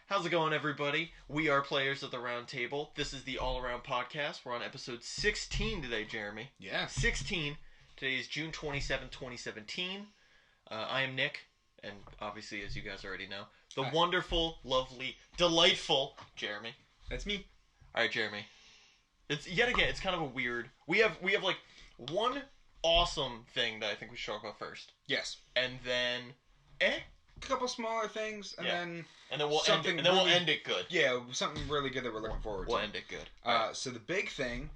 How's it going, everybody? We are Players at the Round Table. This is the All Around Podcast. We're on episode 16 today, Jeremy. Yeah. 16. Today is June 27, 2017. I am Nick, and obviously, as you guys already know, the wonderful, lovely, delightful Jeremy. That's me. All right, Jeremy. It's yet again. It's kind of a weird. We have like one awesome thing that I think we should talk about first, Yes. and then A couple smaller things, and then we'll end it good. Yeah, something really good that we're looking forward to. We'll end it good. So the big thing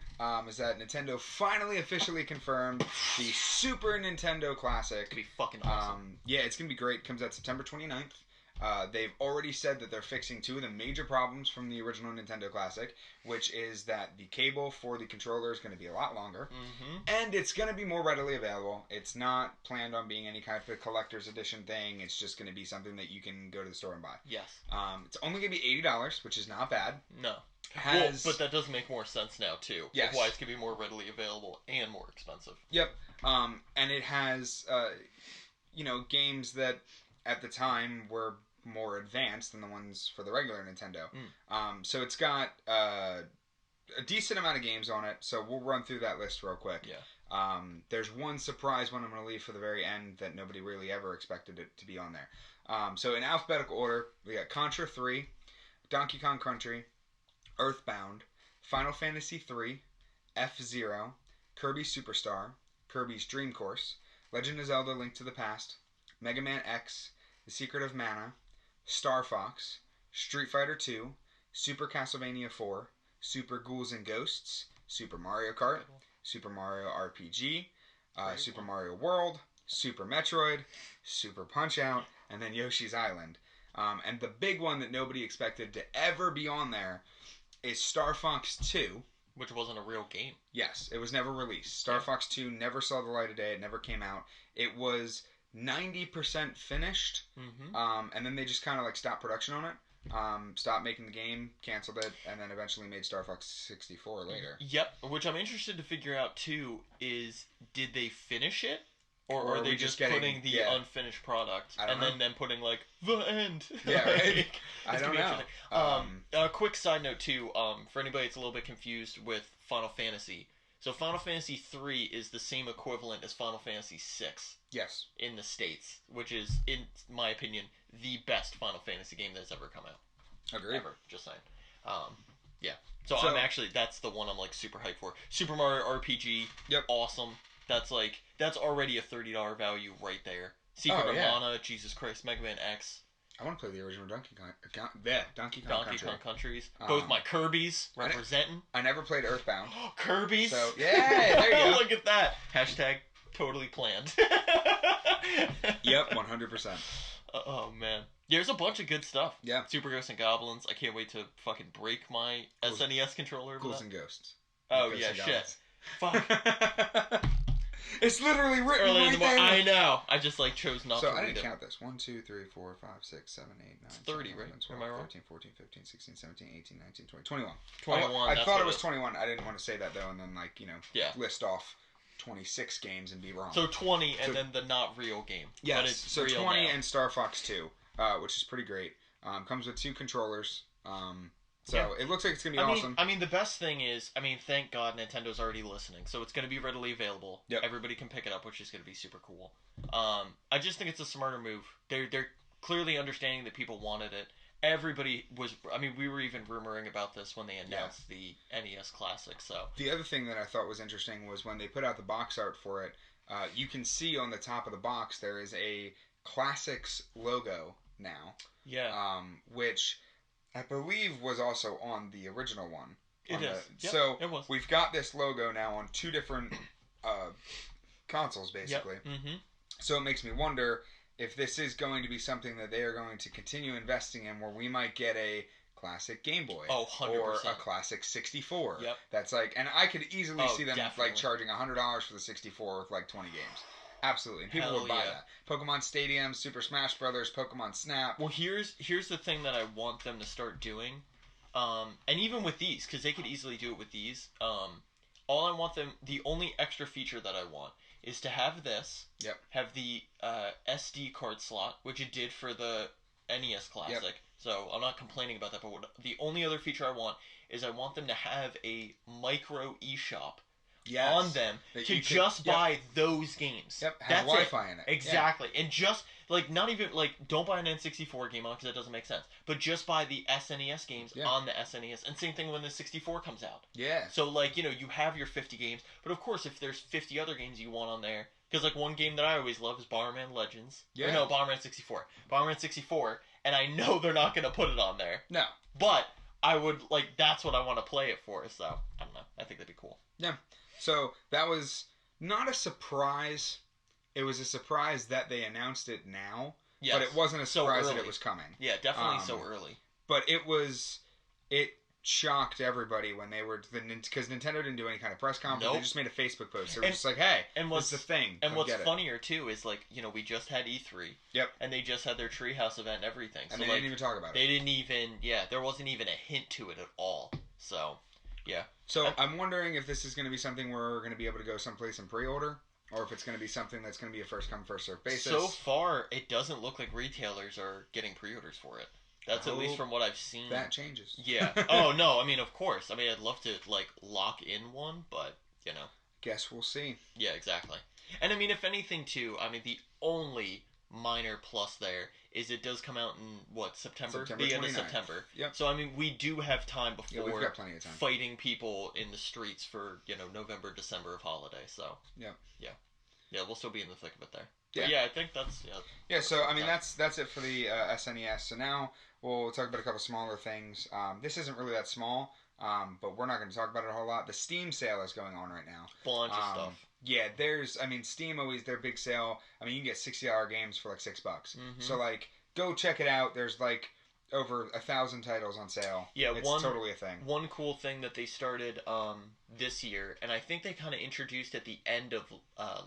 is that Nintendo finally officially confirmed the Super Nintendo Classic. It's gonna be fucking awesome. Yeah, it's gonna be great. It comes out September 29th. They've already said that they're fixing two of the major problems from the original Nintendo Classic, which is that the cable for the controller is going to be a lot longer, and it's going to be more readily available. It's not planned on being any kind of a collector's edition thing. It's just going to be something that you can go to the store and buy. Yes. It's only going to be $80, which is not bad. No. But that does make more sense now, too. Yes. Of why it's going to be more readily available and more expensive. Yep. And it has, games that at the time were more advanced than the ones for the regular Nintendo. So it's got a decent amount of games on it, so we'll run through that list real quick. Yeah. There's one surprise one I'm going to leave for the very end that nobody really ever expected it to be on there. So in alphabetical order, we got Contra 3, Donkey Kong Country, Earthbound, Final Fantasy 3, F-Zero, Kirby Superstar, Kirby's Dream Course, Legend of Zelda: Link to the Past, Mega Man X, The Secret of Mana, Star Fox, Street Fighter 2, Super Castlevania 4, Super Ghouls and Ghosts, Super Mario Kart, Super Mario RPG, Super Mario World, Super Metroid, Super Punch-Out, and then Yoshi's Island. And the big one that nobody expected to ever be on there is Star Fox 2. Which wasn't a real game. Yes, it was never released. Star Fox 2 never saw the light of day. It never came out. It was 90% finished, and then they just kind of stopped production on it, stopped making the game, canceled it, and then eventually made Star Fox 64 later. Yep, which I'm interested to figure out too is, did they finish it? Or are they just putting the unfinished product and then putting the end? Yeah, right? I don't know. A quick side note too, for anybody that's a little bit confused with Final Fantasy. So Final Fantasy 3 is the same equivalent as Final Fantasy 6. Yes. In the States, which is, in my opinion, the best Final Fantasy game that's ever come out. Agreed. Ever, just saying. Yeah. So I'm actually, that's the one I'm super hyped for. Super Mario RPG, awesome. That's already a $30 value right there. Secret of Mana, Jesus Christ, Mega Man X. I want to play the original Donkey Kong Countries. Both my Kirby's representing. I never played Earthbound. Kirby's? So, yeah, there you go. Look at that. Hashtag totally planned. Yep, 100%. Oh, man. There's a bunch of good stuff. Yeah. Super Ghosts and Goblins. I can't wait to fucking break my SNES controller. Ghouls and Ghosts. Oh, yeah, shit. Fuck. It's literally written right there. I know. I just chose not to read it. So I didn't count this. 1, 2, 3, 4, 5, 6, 7, 8, 9, it's 30, 10, 11, right? 12, Am I wrong? 13, 14, 15, 16, 17, 18, 19, 20. 21. 21. I thought it was 21. I didn't want to say that, though, and then, list off 26 games and be wrong. So 20 and then the not real game. Yes. But it's so real 20 now. and Star Fox 2, which is pretty great. Comes with 2 controllers. So it looks like it's going to be awesome. I mean, the best thing is, thank God Nintendo's already listening. So it's going to be readily available. Yep. Everybody can pick it up, which is going to be super cool. I just think it's a smarter move. They're clearly understanding that people wanted it. Everybody was... we were even rumoring about this when they announced the NES Classic, so... The other thing that I thought was interesting was when they put out the box art for it, you can see on the top of the box there is a Classics logo now. Yeah. Which I believe was also on the original one. It is. Yep, so it was. We've got this logo now on 2 different consoles, basically. Yep. Mm-hmm. So it makes me wonder if this is going to be something that they are going to continue investing in, where we might get a classic Game Boy. Oh, 100%. Or a classic 64. Yep. That's and I could easily see them definitely. Charging $100 for the 64 with 20 games. Absolutely. And people would buy that. Pokemon Stadium, Super Smash Brothers, Pokemon Snap. Well, here's the thing that I want them to start doing. And even with these, because they could easily do it with these. All I want them, the only extra feature that I want is to have this. Yep. Have the SD card slot, which it did for the NES Classic. Yep. So I'm not complaining about that. But the only other feature I want is I want them to have a micro eShop on them to just buy those games. Yep, have Wi-Fi in it. Exactly. And just, like, not even, like, don't buy an N64 game on it because that doesn't make sense. But just buy the SNES games on the SNES. And same thing when the 64 comes out. Yeah. So, like, you know, you have your 50 games. But, of course, if there's 50 other games you want on there, because, like, one game that I always love is Bomberman Legends. Yeah. Or, no, Bomberman 64. Bomberman 64, and I know they're not going to put it on there. No. But I would, like, that's what I want to play it for. So, I don't know. I think that'd be cool. Yeah. So that was not a surprise. It was a surprise that they announced it now. Yes. But it wasn't a surprise that it was coming. Yeah, definitely so early. But it shocked everybody when they were, because Nintendo didn't do any kind of press conference. Nope. They just made a Facebook post. They were just like, hey, this is the thing. And what's funnier, too, is, like, you know, we just had E3. Yep. And they just had their Treehouse event and everything. And so, they didn't even talk about it. They didn't even, there wasn't even a hint to it at all. So, yeah. So, I'm wondering if this is going to be something where we're going to be able to go someplace and pre-order, or if it's going to be something that's going to be a first-come, first-served basis. So far, it doesn't look like retailers are getting pre-orders for it. That's at least from what I've seen. That changes. Yeah. Oh, no, I mean, of course. I mean, I'd love to, like, lock in one, but, you know. Guess we'll see. Yeah, exactly. And, I mean, if anything, too, I mean, the only minor plus there is it does come out in, September? The end of September. Yep. So, I mean, we do have time before we've got plenty of time. Fighting people in the streets for, you know, November, December of holiday, so. Yep. Yeah. Yeah, we'll still be in the thick of it there. Yeah. But yeah, I think that's, Yeah, so, I mean, that's it for the SNES. So now we'll talk about a couple smaller things. This isn't really that small, but we're not going to talk about it a whole lot. The Steam sale is going on right now. Bunch of stuff. Yeah, Steam always, their big sale. I mean, you can get $60 games for like $6. Mm-hmm. So, like, go check it out. There's, like, over 1,000 titles on sale. Yeah, it's totally a thing. One cool thing that they started this year, and I think they kind of introduced at the end of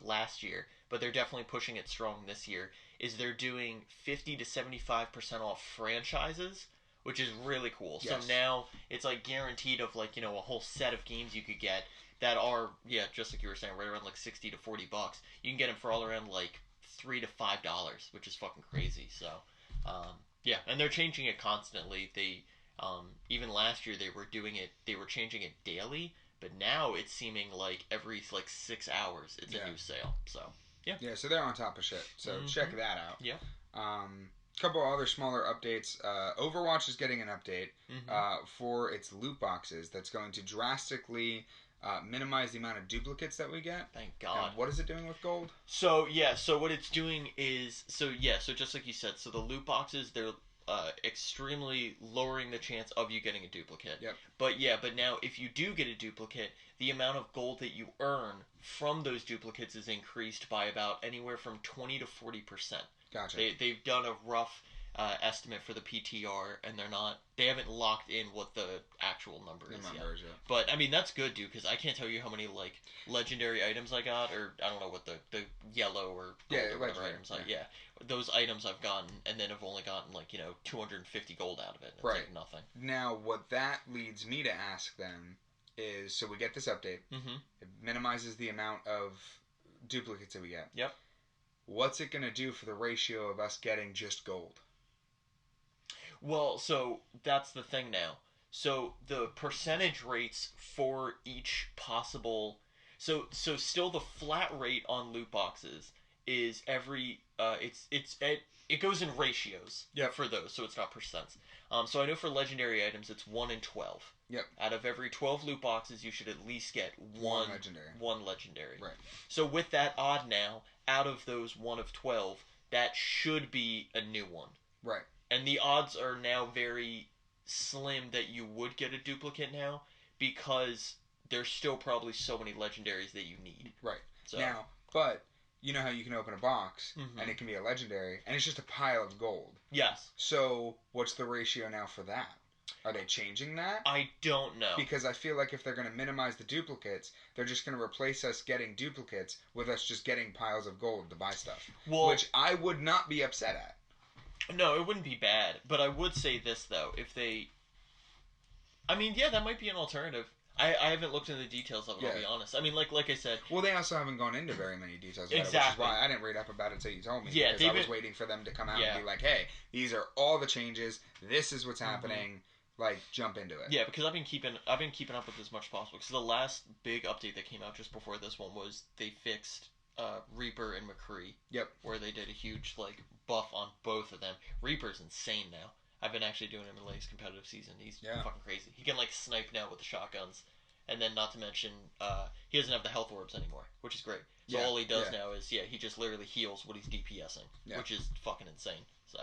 last year, but they're definitely pushing it strong this year, is they're doing 50 to 75% off franchises, which is really cool. Yes. So now it's like guaranteed of, like, you know, a whole set of games you could get that are, just like you were saying, right around like $60 to $40. You can get them for all around like $3 to $5, which is fucking crazy. So, yeah, and they're changing it constantly. They even last year they were changing it daily, but now it's seeming like every like 6 hours it's a new sale. So yeah, so they're on top of shit. So check that out. Yeah. Couple other smaller updates. Overwatch is getting an update for its loot boxes that's going to drastically minimize the amount of duplicates that we get. Thank God. And what is it doing with gold? So what it's doing is so just like you said, so the loot boxes, they're extremely lowering the chance of you getting a duplicate. Yep. But now if you do get a duplicate, the amount of gold that you earn from those duplicates is increased by about anywhere from 20 to 40%. Gotcha. They've done a rough estimate for the PTR, and they haven't locked in what the actual number is yet. But I mean, that's good, dude, because I can't tell you how many like legendary items I got, or I don't know what the yellow or gold or whatever items those items I've gotten, and then I've only gotten like 250 gold out of it. It's like nothing. Now, what that leads me to ask then is, so we get this update. Mm-hmm. It minimizes the amount of duplicates that we get. Yep. What's it going to do for the ratio of us getting just gold? Well, so that's the thing now. So the percentage rates for each possible... So still the flat rate on loot boxes is every... It goes in ratios for those, so it's not percents. So I know for legendary items, it's 1 in 12. Yep. Out of every 12 loot boxes, you should at least get one legendary. One legendary. Right. So with that odd now, out of those 1 of 12, that should be a new one. Right. And the odds are now very slim that you would get a duplicate now, because there's still probably so many legendaries that you need. Right. So. Now, but you know how you can open a box, and it can be a legendary, and it's just a pile of gold. Yes. So what's the ratio now for that? Are they changing that? I don't know. Because I feel like if they're going to minimize the duplicates, they're just going to replace us getting duplicates with us just getting piles of gold to buy stuff. Well, which I would not be upset at. No, it wouldn't be bad. But I would say this, though. If they... I mean, yeah, that might be an alternative. I haven't looked into the details of it, I'll be honest. I mean, like I said... Well, they also haven't gone into very many details about it, which is why I didn't read up about it until you told me. Yeah, because I was waiting for them to come out and be like, hey, these are all the changes, this is what's happening, like, jump into it. Yeah, because I've been keeping up with as much as possible, because the last big update that came out just before this one was they fixed Reaper and McCree. Yep. Where they did a huge, like, buff on both of them. Reaper's insane now. I've been actually doing him in Lay's competitive season. He's fucking crazy. He can, like, snipe now with the shotguns. And then, not to mention, he doesn't have the health orbs anymore, which is great. So all he does now is, he just literally heals what he's DPSing, which is fucking insane. So,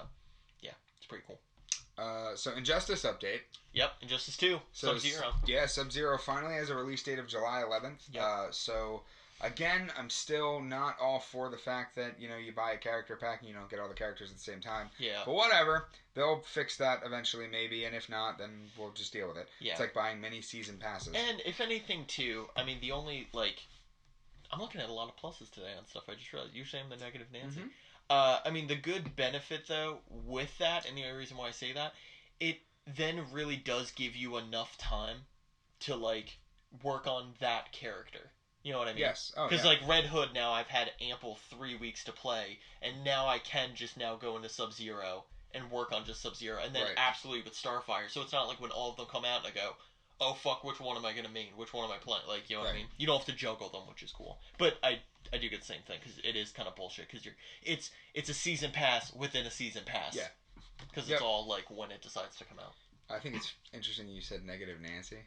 yeah, it's pretty cool. So, Injustice update. Yep, Injustice 2, Sub-Zero. Yeah, Sub-Zero finally has a release date of July 11th. Yep. So... Again, I'm still not all for the fact that, you buy a character pack and you don't get all the characters at the same time. Yeah. But whatever. They'll fix that eventually, maybe. And if not, then we'll just deal with it. Yeah. It's like buying mini season passes. And if anything, too, I mean, the only, I'm looking at a lot of pluses today on stuff. I just realized. Usually I'm the negative Nancy. I mean, the good benefit, though, with that, and the only reason why I say that, it then really does give you enough time to, work on that character. You know what I mean? Yes. Oh, because, Red Hood now, I've had ample 3 weeks to play, and now I can just now go into Sub-Zero and work on just Sub-Zero, and then absolutely with Starfire. So it's not like when all of them come out and I go, oh, fuck, which one am I going to main? Which one am I playing? You know what I mean? You don't have to juggle them, which is cool. But I do get the same thing, because it is kind of bullshit, because it's a season pass within a season pass. Yeah. Because it's all, when it decides to come out. I think it's interesting you said negative Nancy.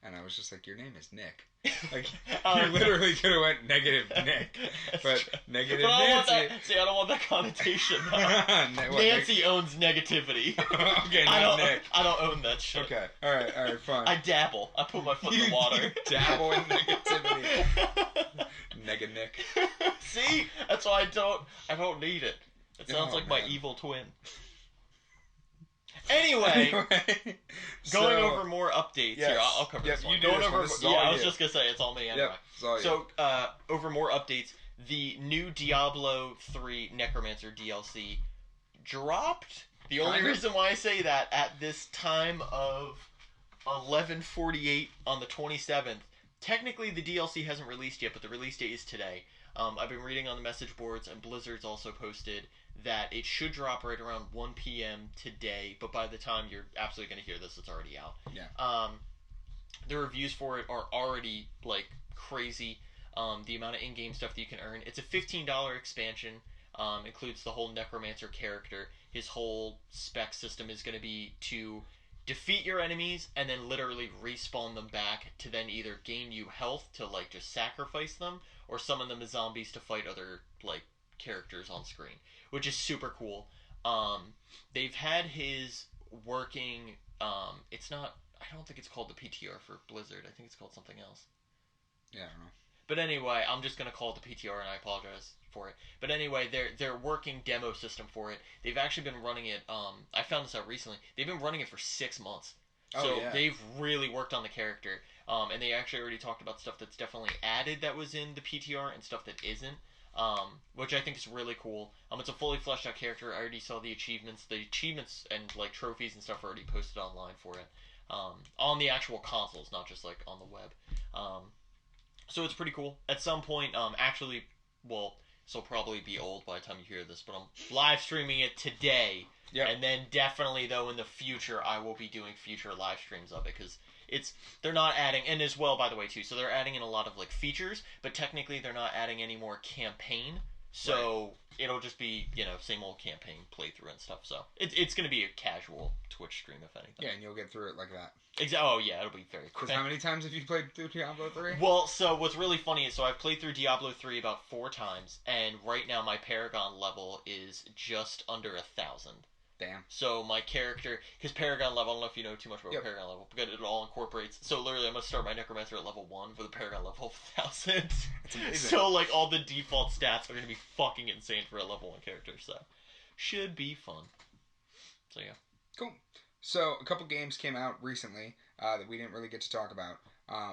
And I was just like, your name is Nick. You literally could have went negative Nick. But negative Nancy. I don't want that connotation. Nancy owns negativity. Okay, not Nick. I don't own that shit. Okay, alright, fine. I dabble. I put my foot in the water. You dabble in negativity. Nega Nick. See? That's why I don't need it. It sounds like my evil twin. Anyway, going over more updates here. I'll cover this one. You do this one. This is all you. I was just going to say, it's all me anyway. Yep, it's all you. So, over more updates, the new Diablo 3 Necromancer DLC dropped. The only reason why I say that, at this time of 11:48 on the 27th, technically the DLC hasn't released yet, but the release date is today. I've been reading on the message boards, and Blizzard's also posted that it should drop right around 1 p.m. today, but by the time you're absolutely going to hear this, it's already out. Yeah. The reviews for it are already, crazy. The amount of in-game stuff that you can earn. It's a $15 expansion. Includes the whole Necromancer character. His whole spec system is going to be to defeat your enemies and then literally respawn them back to then either gain you health to, just sacrifice them, or summon them as zombies to fight other, characters on screen, which is super cool. They've had his working, it's not, I don't think it's called the PTR for Blizzard. I think it's called something else. Yeah, I don't know. But anyway, I'm just going to call it the PTR, and I apologize for it. But anyway, their working demo system for it, they've actually been running it, I found this out recently, they've been running it for 6 months. So they've really worked on the character. And they actually already talked about stuff that's definitely added that was in the PTR and stuff that isn't. Which I think is really cool. It's a fully fleshed out character. I already saw the achievements. The achievements and trophies and stuff are already posted online for it. On the actual consoles, not just on the web. So it's pretty cool. At some point, this will probably be old by the time you hear this, but I'm live streaming it today. Yep. And then definitely, though, in the future, I will be doing future live streams of it, because they're not adding, and as well, by the way, too, so they're adding in a lot of, features, but technically they're not adding any more campaign, so it'll just be, same old campaign playthrough and stuff, so it's going to be a casual Twitch stream, if anything. Yeah, and you'll get through it like that. Oh, yeah, it'll be very quick. Because how many times have you played through Diablo 3? Well, so what's really funny is, I've played through Diablo 3 about 4 times, and right now my Paragon level is just under 1,000. Damn. So my character, because Paragon level, I don't know if you know too much about Paragon level, but it all incorporates, so literally I'm going to start my Necromancer at level 1 with a Paragon level of 1,000. That's amazing. So, all the default stats are going to be fucking insane for a level 1 character, so should be fun. So, yeah. Cool. So, a couple games came out recently that we didn't really get to talk about.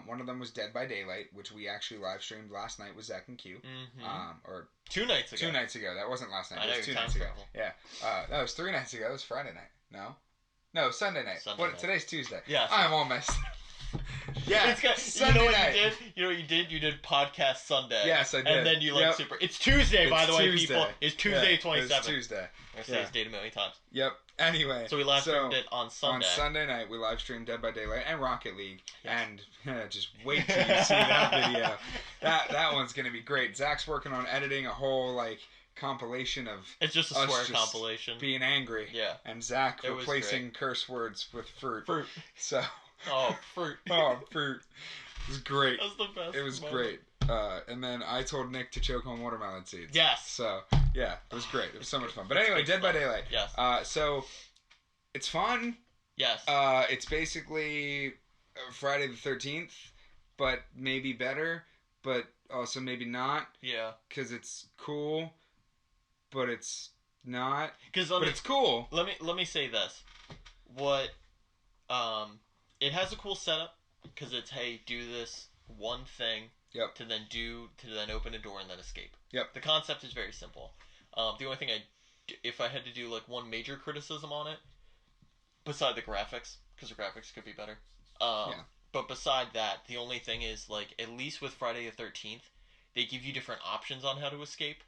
One of them was Dead by Daylight, which we actually live streamed last night with Zach and Q. Mm-hmm. Or 2 nights ago. 2 nights ago. That wasn't last night. It was 2 nights ago. Yeah. No, it was 3 nights ago. It was Friday night. No, Sunday night. Sunday night. Today's Tuesday. Yeah. I'm all messed Yeah. You know what you did? You know what you did? You did podcast Sunday. Yes, I did. And then you like super. It's Tuesday, by the way, people. It's Tuesday, 27th. It's Tuesday. I say this date a million times. Yep. Anyway. So we live streamed it on Sunday. On Sunday night, we live streamed Dead by Daylight and Rocket League. Yes. And just wait till you see that video. That one's gonna be great. Zach's working on editing a whole like compilation of. It's just a swear compilation. Being angry. Yeah. And Zach replacing curse words with fruit. Fruit. So. Oh, fruit. Oh, fruit. It was great. That was the best. It was great. And then I told Nick to choke on watermelon seeds. Yes. So, yeah, it was great. It was so much fun. But anyway, Dead by Daylight. Yes. So, it's fun. Yes. It's basically Friday the 13th, but maybe better, but also maybe not. Yeah. Because it's cool, but it's not. But it's cool. Let me say this. It has a cool setup because it's, hey, do this one thing to then open a door and then escape. Yep. The concept is very simple. The only thing if I had to do like one major criticism on it, beside the graphics, because the graphics could be better. But beside that, the only thing is like at least with Friday the 13th, they give you different options on how to escape.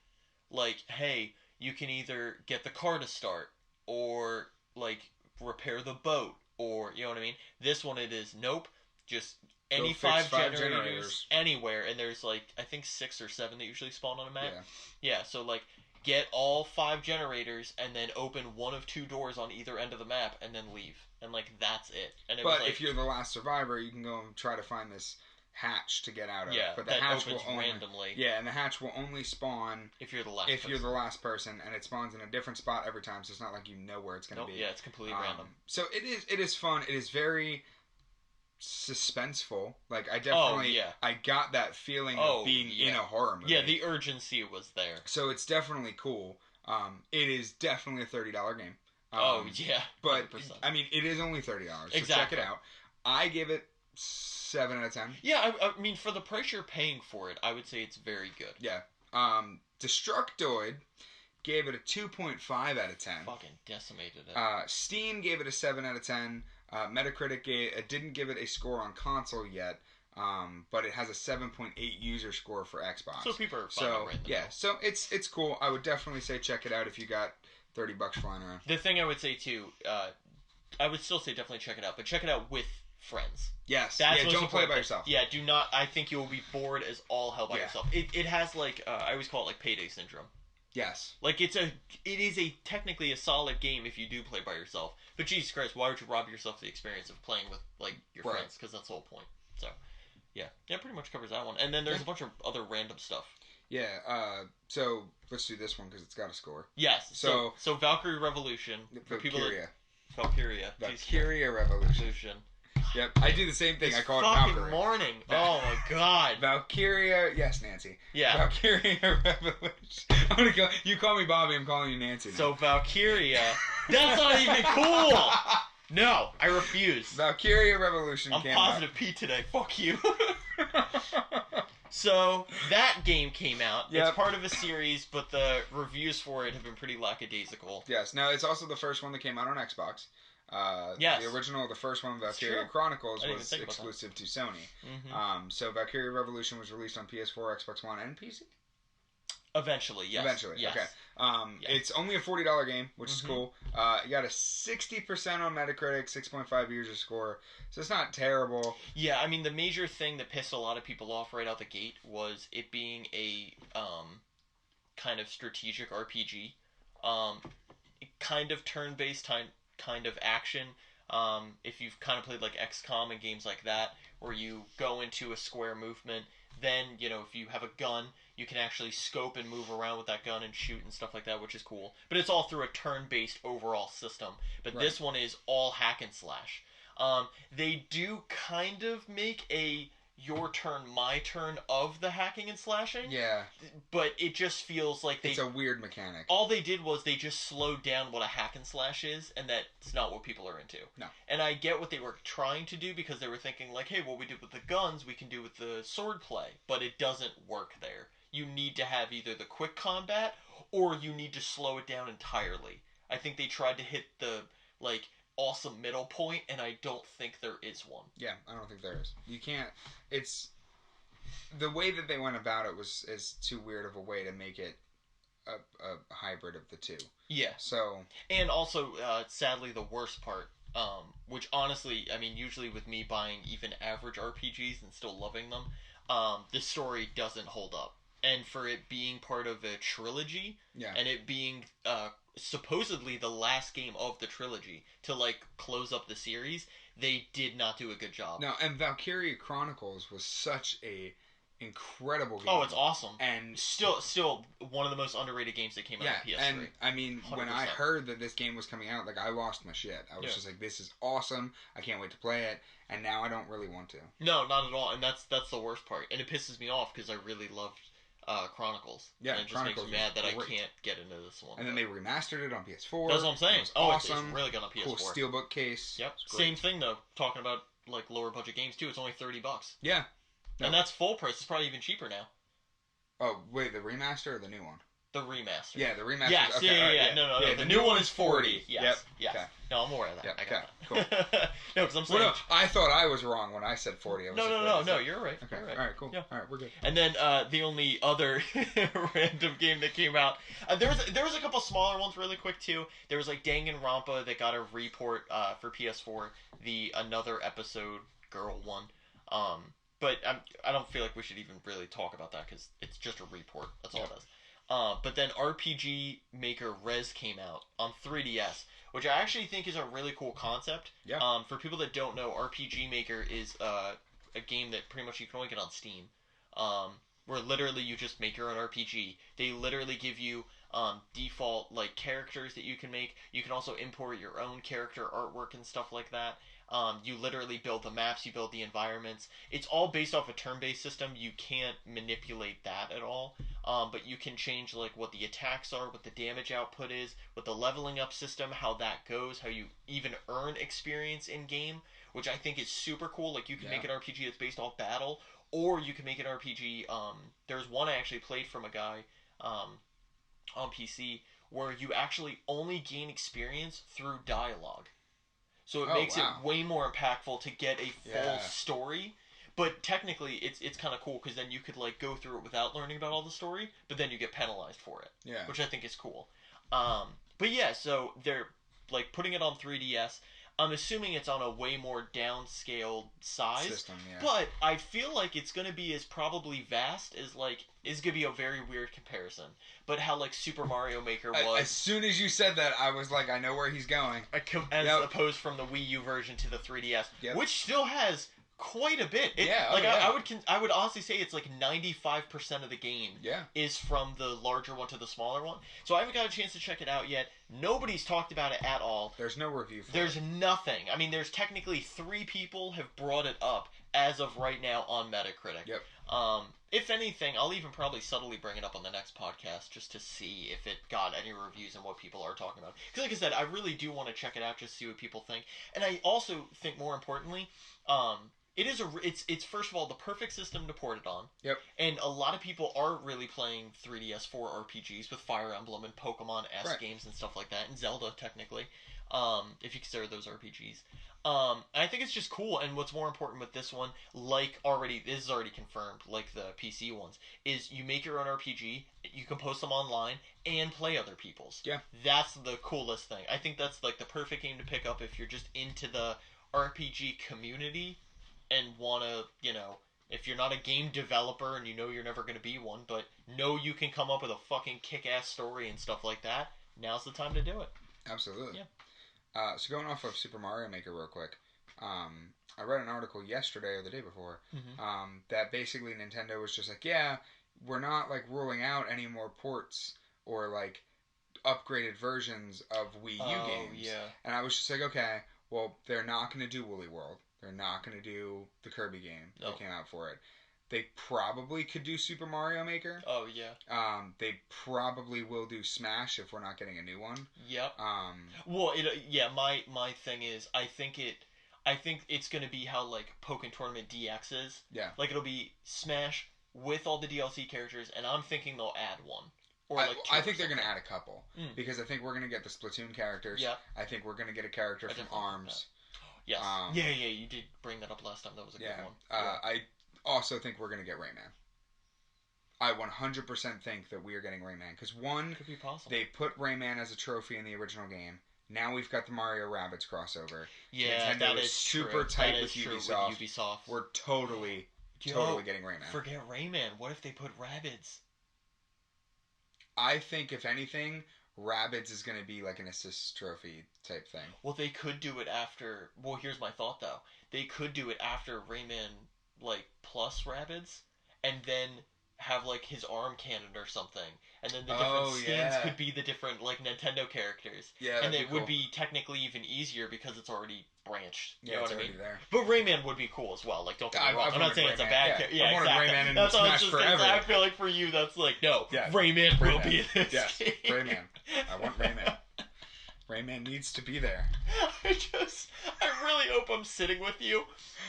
Like, hey, you can either get the car to start or like repair the boat. Or, you know what I mean? This one it is, nope, just any five generators anywhere. And there's like, I think 6 or 7 that usually spawn on a map. Yeah, so like, get all 5 generators and then open one of 2 doors on either end of the map and then leave. And like, that's it. And but if you're the last survivor, you can go and try to find this hatch to get out of. Yeah, but the hatch will only, randomly. Yeah, and the hatch will only spawn if you're the last person, and it spawns in a different spot every time, so it's not like you know where it's going to be. Yeah, it's completely random. So it is fun. It is very suspenseful. Like I definitely I got that feeling of being in a horror movie. Yeah, the urgency was there. So it's definitely cool. It is definitely a $30 game. Oh yeah, 100%. But I mean, it is only $30. So check it out. I give it 7 out of 10. Yeah, I mean, for the price you're paying for it, I would say it's very good. Yeah. Destructoid gave it a 2.5 out of 10. Fucking decimated it. Steam gave it a 7 out of 10. Metacritic didn't give it a score on console yet, but it has a 7.8 user score for Xbox. So people are finding right now. So it's cool. I would definitely say check it out if you got $30 flying around. The thing I would say too, I would still say definitely check it out, but check it out with friends. Yes. Don't play it by yourself. Yeah, do not. I think you will be bored as all hell by yourself. It has like I always call it like payday syndrome. Yes. Like it is technically a solid game if you do play by yourself. But Jesus Christ, why would you rob yourself the experience of playing with like your friends? Because that's the whole point. So, yeah, pretty much covers that one. And then there's a bunch of other random stuff. Yeah. So let's do this one because it's got a score. Yes. So Valkyrie Revolution for Valkyria. Valkyria Revolution. Yep, I do the same thing. I call it Valkyrie. Morning. Oh my god. Valkyria. Yes, Nancy. Yeah. Valkyria Revolution. I'm gonna you call me Bobby. I'm calling you Nancy now. So Valkyria. That's not even cool. No, I refuse. Valkyria Revolution. I'm positive P today. Fuck you. So that game came out. Yep. It's part of a series, but the reviews for it have been pretty lackadaisical. Yes. Now it's also the first one that came out on Xbox. Yes. The first one, Valkyria Chronicles, was exclusive to Sony. Mm-hmm. So Valkyria Revolution was released on PS4, Xbox One, and PC? Eventually, yes. Okay. It's only a $40 game, which is cool. You got a 60% on Metacritic, 6.5 user score, so it's not terrible. Yeah, I mean, the major thing that pissed a lot of people off right out the gate was it being a kind of strategic RPG, kind of turn-based kind of action. If you've kind of played like XCOM and games like that, where you go into a square movement, then, if you have a gun, you can actually scope and move around with that gun and shoot and stuff like that, which is cool. But it's all through a turn-based overall system. But this one is all hack and slash. They do kind of make a your turn, my turn of the hacking and slashing. Yeah. But it just feels like it's a weird mechanic. All they did was they just slowed down what a hack and slash is, and that's not what people are into. No. And I get what they were trying to do, because they were thinking, like, hey, what we did with the guns, we can do with the sword play. But it doesn't work there. You need to have either the quick combat, or you need to slow it down entirely. I think they tried to hit the, like, awesome middle point, and I don't think there is one. Yeah, I don't think there is. You can't. It's the way that they went about it is too weird of a way to make it a hybrid of the two. Yeah. So. And also, sadly, the worst part, which honestly, I mean, usually with me buying even average RPGs and still loving them, the story doesn't hold up. And for it being part of a trilogy, and it being supposedly the last game of the trilogy to like close up the series, they did not do a good job. No, and Valkyria Chronicles was such a incredible game. Oh, it's awesome. And still one of the most underrated games that came out on PS3. And I mean, 100%. When I heard that this game was coming out, like, I lost my shit. I was just like, this is awesome. I can't wait to play it. And now I don't really want to. No, not at all. And that's the worst part. And it pisses me off because I really loved Chronicles. Yeah, and it just makes me mad that I can't get into this one. And then they remastered it on PS4. That's what I'm saying. Awesome. It's really good on PS4. Cool steelbook case. Yep. Same thing though. Talking about like lower budget games too. It's only $30. Yeah. And that's full price. It's probably even cheaper now. Oh wait, the remaster or the new one? The remaster. Yeah, the remaster. Yes, okay, yeah. No. The new one is 40. Yes. Yep. Yes. Okay. No, I'm aware of that. Yep. I got that. Cool. No, because I'm saying. Well, no, I thought I was wrong when I said 40. I was No. You're right. Okay. You're right. All right. Cool. Yeah. All right. We're good. And then the only other random game that came out, there was a couple smaller ones really quick too. There was like Danganronpa that got a report for PS4. The Another Episode Girl one. But I don't feel like we should even really talk about that because it's just a report. That's all it is. But then RPG Maker Res came out on 3DS, which I actually think is a really cool concept. Yeah. For people that don't know, RPG Maker is a game that pretty much you can only get on Steam. Where literally you just make your own RPG. They literally give you default like characters that you can make. You can also import your own character artwork and stuff like that. You literally build the maps, you build the environments. It's all based off a turn-based system. You can't manipulate that at all. But you can change like what the attacks are, what the damage output is, what the leveling up system, how that goes, how you even earn experience in game, which I think is super cool. Like you can make an RPG that's based off battle, or you can make an RPG. There's one I actually played from a guy on PC where you actually only gain experience through dialogue. So it makes it way more impactful to get a full story. But technically, it's kind of cool because then you could like go through it without learning about all the story, but then you get penalized for it. Yeah. Which I think is cool. But yeah, so they're like putting it on 3DS. I'm assuming it's on a way more downscaled size. System, yeah. But I feel like it's going to be as probably vast as like is going to be a very weird comparison. But how like Super Mario Maker was. As soon as you said that, I was like, I know where he's going. As opposed from the Wii U version to the 3DS, which still has quite a bit. I would honestly say it's like 95% of the game is from the larger one to the smaller one. So I haven't got a chance to check it out yet. Nobody's talked about it at all. There's no review for There's nothing. I mean, there's technically 3 people have brought it up as of right now on Metacritic. Yep. If anything, I'll even probably subtly bring it up on the next podcast just to see if it got any reviews and what people are talking about. Because like I said, I really do want to check it out just to see what people think. And I also think more importantly, it's first of all the perfect system to port it on. Yep. And a lot of people are really playing 3DS for RPGs with Fire Emblem and Pokemon-esque games and stuff like that, and Zelda technically, if you consider those RPGs. I think it's just cool, and what's more important with this one, this is already confirmed, like the PC ones, is you make your own RPG, you can post them online, and play other people's. Yeah. That's the coolest thing. I think that's like the perfect game to pick up if you're just into the RPG community and want to, if you're not a game developer and you know you're never going to be one, but know you can come up with a fucking kick-ass story and stuff like that, now's the time to do it. Absolutely. Yeah. So going off of Super Mario Maker real quick, I read an article yesterday or the day before that basically Nintendo was just like, we're not like ruling out any more ports or like upgraded versions of Wii U games. Yeah. And I was just like, okay, well, they're not going to do Woolly World. They're not going to do the Kirby game that came out for it. They probably could do Super Mario Maker. Oh, yeah. They probably will do Smash if we're not getting a new one. Yep. Well, my thing is, I think it's going to be how, like, Pokken Tournament DX is. Yeah. Like, it'll be Smash with all the DLC characters, and I'm thinking they'll add one. Or like I think they're going to add a couple. Because I think we're going to get the Splatoon characters. Yeah. I think we're going to get a character from ARMS. Yes. Yeah, you did bring that up last time. That was a good one. I also think we're going to get Rayman. I 100% think that we are getting Rayman. Because could be possible. They put Rayman as a trophy in the original game. Now we've got the Mario Rabbids crossover. Yeah, Nintendo that is super tight with Ubisoft. We're totally getting Rayman. Forget Rayman. What if they put Rabbids? I think, if anything, Rabbids is going to be like an assist trophy type thing. Well, they could do it after... Well, here's my thought, though. They could do it after Rayman, like, plus Rabbids, and then have, like, his arm cannon or something. And then the different skins could be the different, like, Nintendo characters. Yeah, and it would be technically even easier because it's already branched. You know what I mean? There. But Rayman would be cool as well. Like, don't get me wrong. I'm not saying it's a bad character. Yeah, exactly. Rayman in Smash forever. I feel like for you, that's like, no, Rayman will be in this game. Rayman. I want Rayman. Rayman needs to be there. I really hope I'm sitting with you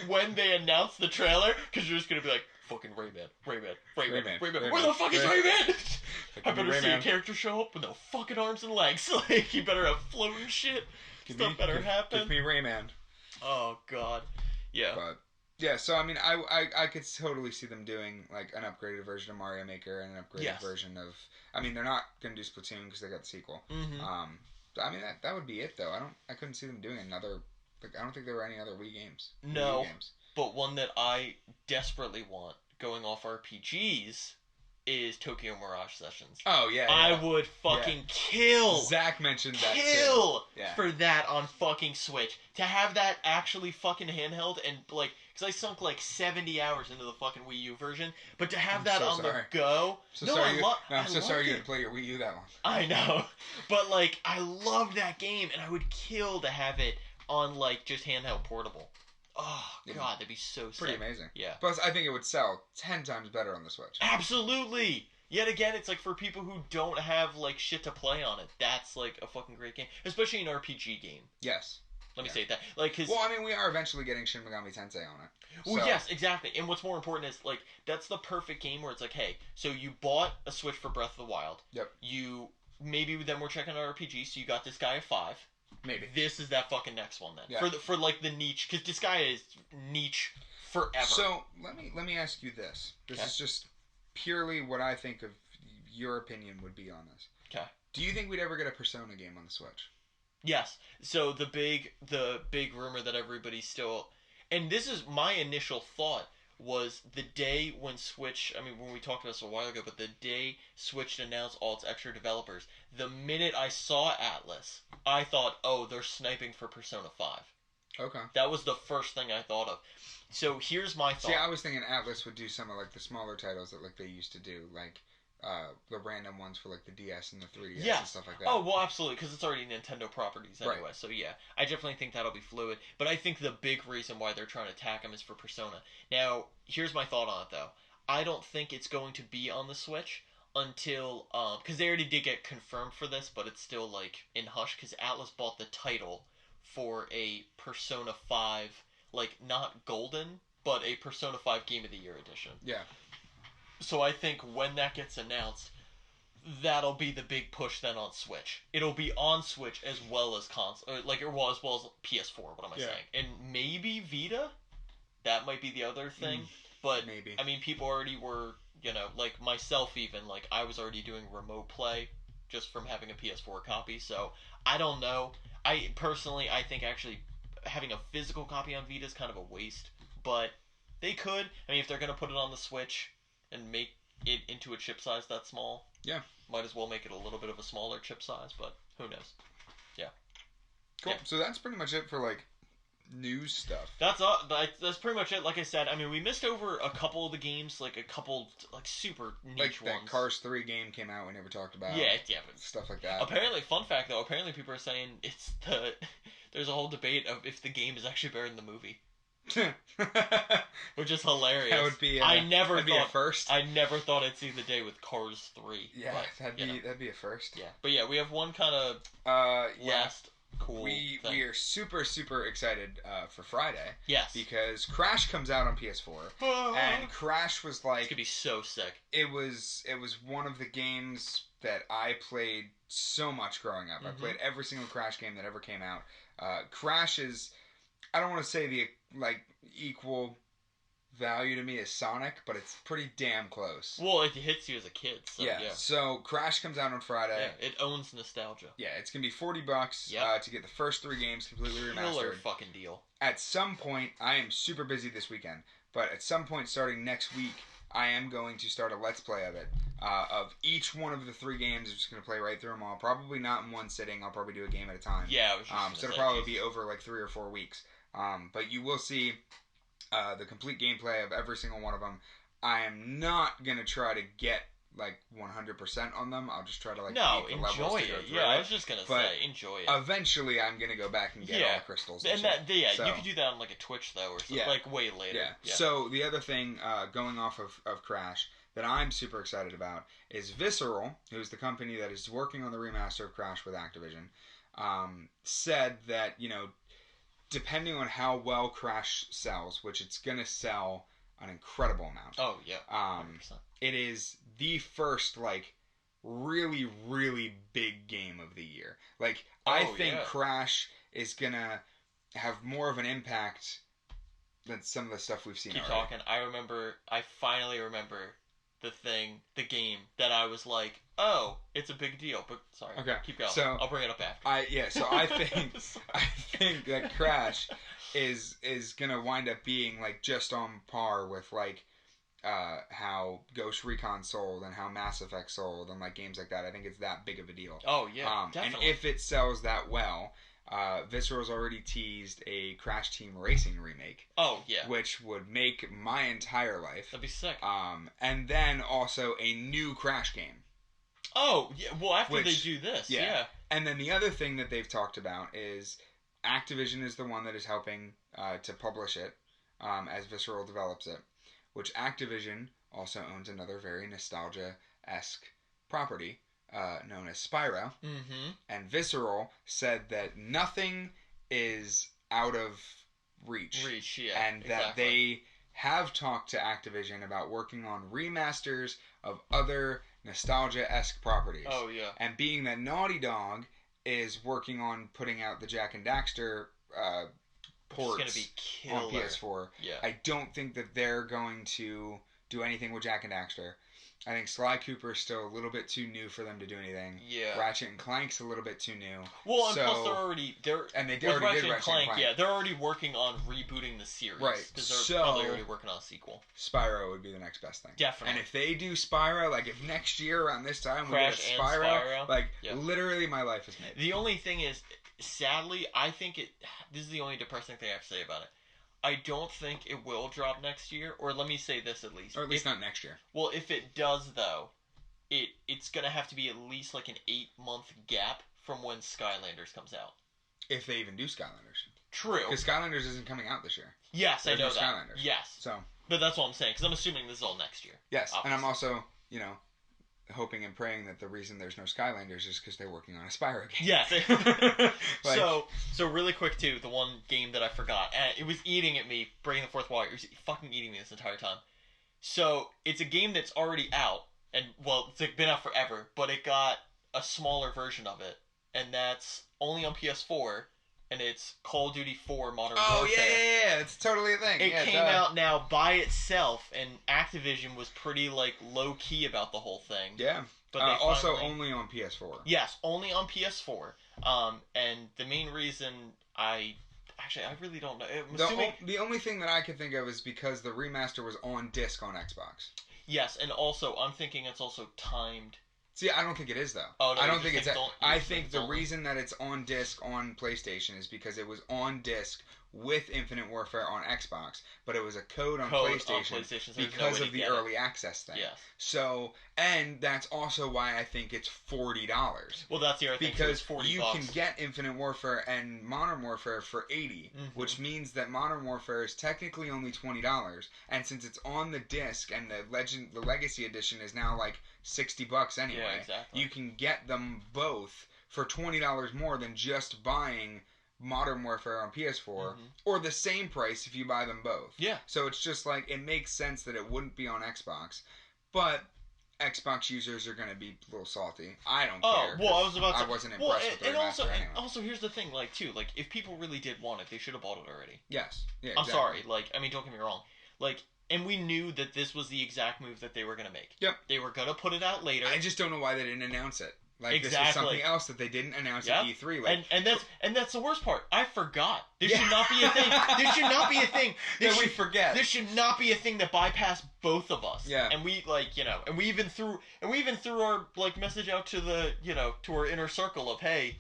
when they announce the trailer, because you're just going to be like, fucking Rayman. Where the fuck is Rayman? I better see a character show up with no fucking arms and legs. Like, you better have floating shit. Stuff better happen. Give me Rayman. Oh, God. Yeah. But, yeah, so, I mean, I could totally see them doing, like, an upgraded version of Mario Maker and an upgraded version of... I mean, they're not going to do Splatoon because they got the sequel. I mean, that would be it, though. I couldn't see them doing another... Like, I don't think there were any other Wii games. No, Wii games. But one that I desperately want, going off RPGs, is Tokyo Mirage Sessions. Oh, yeah. I would fucking kill. Zach mentioned that too. For that on fucking Switch. To have that actually fucking handheld and, like... Because I sunk, like, 70 hours into the fucking Wii U version. But to have that on the go... I'm so sorry you had to play your Wii U that long. I know. But, like, I love that game. And I would kill to have it on, like, just handheld portable. Oh, God, that'd be so sick. Pretty amazing. Yeah. Plus, I think it would sell 10 times better on the Switch. Absolutely! Yet again, it's like for people who don't have, like, shit to play on it, that's, like, a fucking great game. Especially an RPG game. Yes. Let me say that. Like, well, I mean, we are eventually getting Shin Megami Tensei on it. Well, yes, exactly. And what's more important is, like, that's the perfect game where it's like, hey, so you bought a Switch for Breath of the Wild. Yep. Maybe then we're checking out RPG, so you got this guy at 5. Maybe. This is that fucking next one then. Yeah. For like the niche, because this guy is niche forever. So let me ask you this. This is just purely what I think of your opinion would be on this. Okay. Do you think we'd ever get a Persona game on the Switch? Yes. So the big rumor that everybody's still, and this is my initial thought, was the day when Switch, I mean, when we talked about this a while ago, but the day Switch announced all its extra developers, the minute I saw Atlas, I thought, oh, they're sniping for Persona 5. Okay. That was the first thing I thought of. So here's my thought. See, I was thinking Atlas would do some of, like, the smaller titles that, like, they used to do, like... the random ones for, like, the DS and the 3DS and stuff like that. Oh, well, absolutely, because it's already Nintendo properties anyway, right. So yeah. I definitely think that'll be fluid, but I think the big reason why they're trying to attack them is for Persona. Now, here's my thought on it, though. I don't think it's going to be on the Switch until, because they already did get confirmed for this, but it's still, like, in hush, because Atlas bought the title for a Persona 5, like, not Golden, but a Persona 5 Game of the Year edition. Yeah. So I think when that gets announced, that'll be the big push then on Switch. It'll be on Switch as well as console, like it was, as well as PS4. What am I saying? And maybe Vita. That might be the other thing. But maybe. I mean, people already were, you know, like myself even. Like I was already doing remote play just from having a PS4 copy. So I don't know. I think actually having a physical copy on Vita is kind of a waste. But they could. I mean, if they're gonna put it on the Switch and make it into a chip size that small. Yeah. Might as well make it a little bit of a smaller chip size, but who knows? Yeah. Cool. Yeah. So that's pretty much it for, like, news stuff. That's pretty much it. Like I said, I mean, we missed over a couple of the games, like a couple, like, super niche ones. Like that Cars 3 game came out we never talked about. Yeah. Stuff like that. Apparently, fun fact, though, apparently people are saying there's a whole debate of if the game is actually better than the movie. Which is hilarious. That would be a first. I never thought I'd see the day with Cars 3. Yeah, that'd be a first. Yeah, but yeah, we have one kind of cool we thing. are super excited for Friday. Yes. Because Crash comes out on PS4, and Crash was like, it's gonna be so sick. It was one of the games that I played so much growing up. I played every single Crash game that ever came out. Crash is, I don't want to say the equal value to me as Sonic, but it's pretty damn close. Well, it hits you as a kid. So, yeah. So Crash comes out on Friday. Yeah, it owns nostalgia. Yeah, it's gonna be $40 to get the first 3 games completely remastered. Killer fucking deal. At some point, I am super busy this weekend, but at some point starting next week, I am going to start a Let's Play of it. Of each one of the 3 games, I'm just going to play right through them all. Probably not in one sitting. I'll probably do a game at a time. Yeah, I was just so it'll probably be over like 3 or 4 weeks. But you will see the complete gameplay of every single one of them. I am not going to try to get like 100% on them. I'll just try to like enjoy it. Yeah, I was just going to say, enjoy it. Eventually, I'm going to go back and get all the crystals. And you could do that on like a Twitch though, or something like way later. Yeah. So the other thing going off of Crash that I'm super excited about is Visceral, who's the company that is working on the remaster of Crash with Activision, said that, depending on how well Crash sells, which it's going to sell an incredible amount. Oh, yeah. 100%. It is the first, really, really big game of the year. I think Crash is going to have more of an impact than some of the stuff we've seen already. Keep talking. I finally remember the game that I was like, oh, it's a big deal. But sorry, keep going. So I'll bring it up after. I think that Crash is gonna wind up being just on par with how Ghost Recon sold and how Mass Effect sold and games like that. I think it's that big of a deal. Oh yeah, definitely. And if it sells that well, Visceral's already teased a Crash Team Racing remake. Oh, yeah. Which would make my entire life. That'd be sick. And then also a new Crash game. Oh, yeah. Well, after they do this, yeah. And then the other thing that they've talked about is Activision is the one that is helping to publish it as Visceral develops it. Which Activision also owns another very nostalgia-esque property. Known as Spyro, and Visceral said that nothing is out of reach, and that they have talked to Activision about working on remasters of other nostalgia-esque properties. Oh yeah, and being that Naughty Dog is working on putting out the Jak and Daxter ports gonna be killer on PS4, I don't think that they're going to do anything with Jak and Daxter. I think Sly Cooper is still a little bit too new for them to do anything. Yeah. Ratchet and Clank's a little bit too new. Well, and plus they're already did Ratchet and Clank. Yeah, they're already working on rebooting the series. Right. Because they're probably already working on a sequel. Spyro would be the next best thing. Definitely. And if they do Spyro, if next year around this time we get Spyro, literally my life is made. The only thing is, sadly, I think this is the only depressing thing I have to say about it. I don't think it will drop next year, or let me say this at least. Or at least not next year. Well, if it does, though, it's going to have to be at least an 8-month gap from when Skylanders comes out. If they even do Skylanders. True. Because Skylanders isn't coming out this year. Yes, I know that. Skylanders. Yes. So. But that's what I'm saying, because I'm assuming this is all next year. Yes, obviously. And I'm also, hoping and praying that the reason there's no Skylanders is because they're working on a Spyro game. Yes. So really quick too, the one game that I forgot, and it was eating at me, breaking the fourth wall. It was fucking eating me this entire time. So it's a game that's already out, and it's been out forever, but it got a smaller version of it, and that's only on PS4. And it's Call of Duty 4 Modern Warfare. Oh, yeah, it's totally a thing. It came out now by itself, and Activision was pretty, low-key about the whole thing. Yeah. But also only on PS4. Yes, only on PS4. And the main reason I really don't know. The only thing that I could think of is because the remaster was on disc on Xbox. Yes, and also, I'm thinking it's also timed. See, I don't think it is, though. Oh, no, I don't think it's... I think the reason that it's on disc on PlayStation is because it was on disc with Infinite Warfare on Xbox, but it was a code on PlayStation so because of the early access thing. Yes. So, and that's also why I think it's $40. Well, that's the other thing, because $40. You can get Infinite Warfare and Modern Warfare for $80, which means that Modern Warfare is technically only $20, and since it's on the disc and the Legacy Edition is now $60 anyway, yeah, exactly. You can get them both for $20 more than just buying Modern Warfare on PS4, or the same price if you buy them both. Yeah. So it's just like, it makes sense that it wouldn't be on Xbox, but Xbox users are going to be a little salty. I don't care. Well, I wasn't impressed with the remaster anyway. And also, here's the thing, like, too, like, if people really did want it, they should have bought it already. Yes. Yeah, exactly. I'm sorry, like, I mean, don't get me wrong. Like, and we knew that this was the exact move that they were going to make. Yep. They were going to put it out later. I just don't know why they didn't announce it. Like, exactly. This was something else that they didn't announce at E3. Like, and that's the worst part. I forgot. This should not be a thing. This should not be a thing. We forget. This should not be a thing that bypassed both of us. Yeah. And we, like, you know, and we even threw our, like, message out to the, you know, to our inner circle of, hey,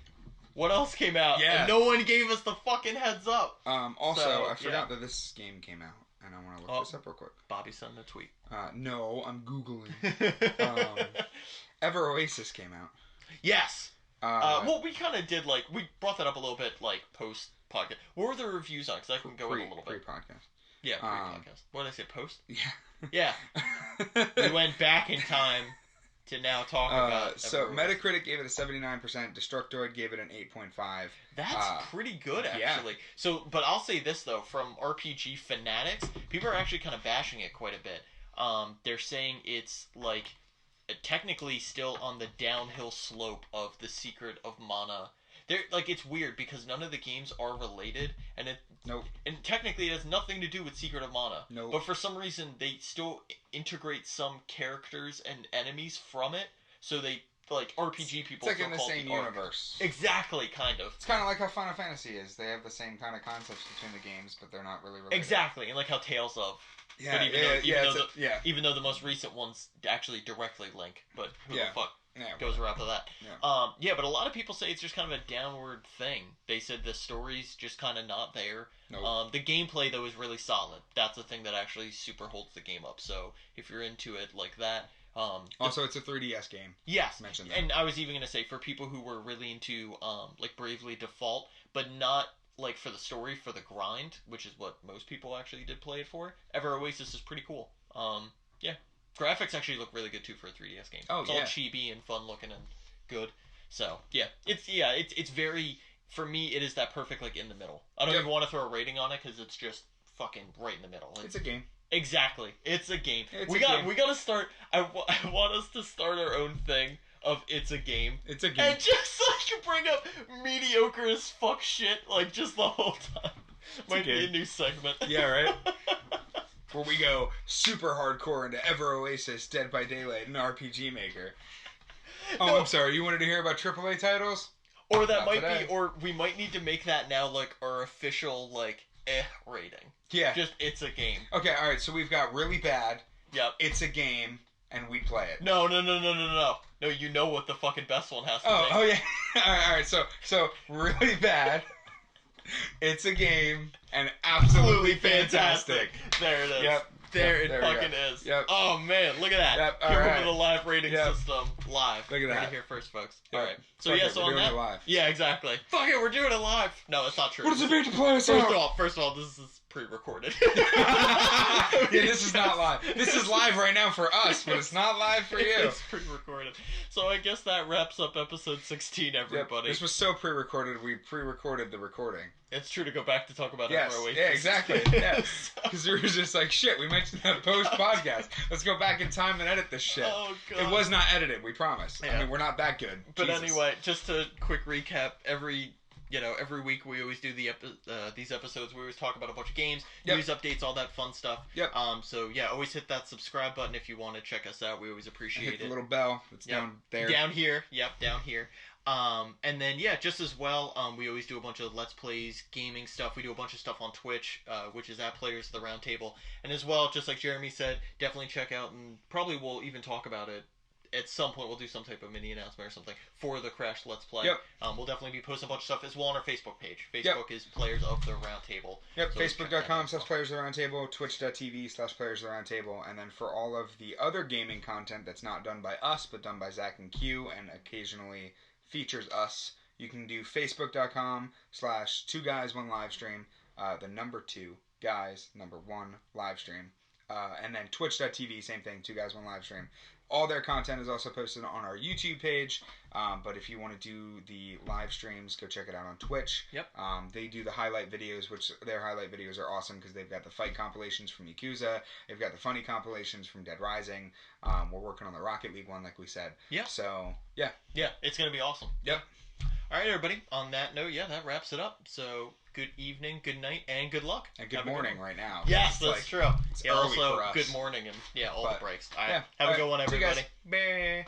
what else came out? Yeah. And no one gave us the fucking heads up. Also, I forgot that this game came out, and I want to look this up real quick. Bobby sent a tweet. No, I'm Googling. Ever Oasis came out. Yes. Well, we kind of did, like, we brought that up a little bit, like, post-podcast. What were the reviews on? Because I can go in a little bit. Pre-podcast. Yeah, pre-podcast. What did I say, post? Yeah. Yeah. We went back in time to now talk about... So, Metacritic gave it a 79%. Destructoid gave it an 8.5. That's pretty good, actually. Yeah. So, but I'll say this, though. From RPG fanatics, people are actually kind of bashing it quite a bit. They're saying it's, like... technically still on the downhill slope of the Secret of Mana. Like, it's weird because none of the games are related, and and technically it has nothing to do with Secret of Mana. Nope. But for some reason they still integrate some characters and enemies from it, so they, like, RPG people. It's like in the same universe. Exactly, kind of. It's kind of like how Final Fantasy is. They have the same kind of concepts between the games, but they're not really related. Exactly, and like how Tales of. Yeah, but even though the most recent ones actually directly link, but who the fuck goes around to that? Yeah. But a lot of people say it's just kind of a downward thing. They said the story's just kind of not there. Nope. The gameplay, though, is really solid. That's the thing that actually super holds the game up. So if you're into it like that... also, it's a 3DS game. Yes. Mentioned that. And I was even going to say, for people who were really into like Bravely Default, but not... like, for the story, for the grind, which is what most people actually did play it for, Ever Oasis is pretty cool. Yeah. Graphics actually look really good, too, for a 3DS game. Oh, it's all chibi and fun-looking and good. So, yeah. It's very... For me, it is that perfect, like, in the middle. I don't even want to throw a rating on it, because it's just fucking right in the middle. It's a game. Exactly. It's a game. We game. gotta start... I want us to start our own thing of It's a Game. It's a game. And just, like, bring up mediocre as fuck shit, like, just the whole time. Might be a new segment. Yeah, right? Where we go super hardcore into Ever Oasis, Dead by Daylight, and RPG Maker. Oh, I'm sorry. You wanted to hear about AAA titles? Or that might be... Or we might need to make that now, like, our official, like, rating. Yeah. Just It's a Game. Okay, alright. So we've got really bad. Yep. It's a game. And we'd play it. No. No, you know what the fucking best one has to be. Oh yeah. Alright, so really bad. It's a game and absolutely fantastic. There it is. Yep. There it fucking is. Yep. Oh man, look at that. Yep. Here Right. with the live rating system. Live. Look at that. Right here first, folks. Yep. Alright. So Fuck yeah, it, so we're on doing that. it live. Yeah, exactly. Fuck it, we're doing it live. No, that's not true. What does it mean to play us out? First of all, this is pre-recorded. Yeah, this is not live. This is live right now for us, but it's not live for you. It's pre-recorded. So I guess that wraps up episode 16, everybody. Yep. This was so pre-recorded, we pre-recorded the recording. It's true to go back to talk about Yes, Oasis. yeah, exactly. Yes, because we were just like, shit, we mentioned that post-podcast. Let's go back in time and edit this shit. Oh, God. It was not edited, we promise. Yeah. I mean, we're not that good. But Jesus. anyway, just to quick recap, every week we always do these episodes. We always talk about a bunch of games, news updates, all that fun stuff. Yep. So yeah, always hit that subscribe button if you want to check us out. We always appreciate hit it. the little bell that's down there. Down here. Yep, down here. And then yeah, just as well, we always do a bunch of Let's Plays, gaming stuff. We do a bunch of stuff on Twitch, which is at Players of the Round Table. And as well, just like Jeremy said, definitely check out, and probably we'll even talk about it. At some point, we'll do some type of mini announcement or something for the Crash Let's Play. Yep. We'll definitely be posting a bunch of stuff as well on our Facebook page. Facebook is Players of the Round Table. Yep, so Facebook.com/Players of the Round Table, Twitch.tv/Players of the Round Table, and then for all of the other gaming content that's not done by us, but done by Zach and Q, and occasionally features us, you can do Facebook.com/2guys1livestream, the number 2 guys, number 1 livestream. And then twitch.tv, same thing, 2 Guys 1 Live Stream. All their content is also posted on our YouTube page. But if you want to do the live streams, go check it out on Twitch. Yep. They do the highlight videos, which their highlight videos are awesome because they've got the fight compilations from Yakuza. They've got the funny compilations from Dead Rising. We're working on the Rocket League one, like we said. Yeah. So, yeah. Yeah, it's going to be awesome. Yep. All right, everybody. On that note, yeah, that wraps it up. So, good evening, good night, and good luck. And good morning right now. Yes, that's true. It's yeah, early also, for us. Good morning and, all the breaks. All right. Yeah. Have a good one, See you guys. everybody. Bye.